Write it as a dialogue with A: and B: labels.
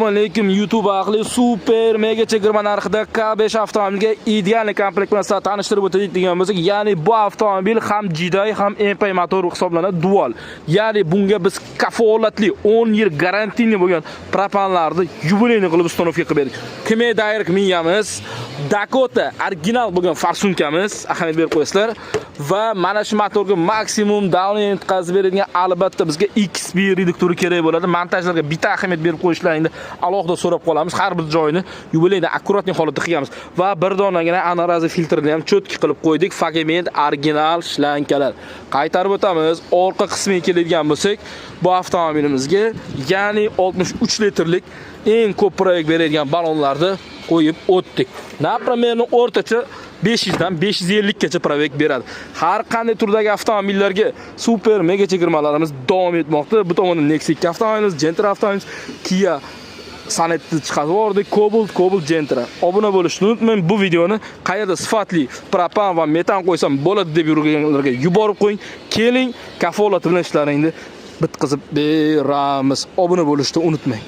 A: Assalomu alaykum YouTube ahli, super mega chegirma narxida K5 avtomobilga ideal komplekt bilan sizlarni tanishtirib o'tadigan bo'lsak, ya'ni bu avtomobil ham GDI ham MPI motor hisoblanadi, dual. Ya'ni bunga biz kafolatli 10 yil garantiyli bo'lgan propanlarni yubileyni qilib ustanovka qilib berdik. Kime Direct miyamiz, Dakota original bo'lgan farsunkamiz, ahamiyat berib qo'yasizlar va mana shu motorga maksimum download yetkazib beradigan albatta bizga XP reduktori kerak bo'ladi. Montajlarga bitta ahamiyat berib qo'yishlaringni alohida so'rab qolamiz. Har bir joyini yubileyda akkuratli holatda qilamiz va bir donagina anorazi filtrni ham cho'tki qilib qo'ydik. Fragment original shlankalar. Qaytarib o'tamiz. Orqa qismiga keladigan bo'lsak, bu avtomobilimizga ya'ni 63 litrlik eng ko'p proyekt beradigan ballonlarni qo'yib o'tdik. Napromerni o'rtacha 500 dan 550 gacha proyekt beradi. Har qanday turdagi avtomobillarga super mega chegirmalarimiz davom etmoqda. Bu tomonda Nexia avtomobilimiz, Gentra avtomobilimiz, Kia Sonet'ni chiqarib yubordik, Cobalt Gentra. Obuna bo'lishni unutmang. Bu videoni qayerda sifatli propan va metan qo'ysam bo'ladi deb yurganlarga yuborib qo'ying. Keling, kafolat bilan ishlaringni bitkazib beramiz. Obuna bo'lishni unutmang.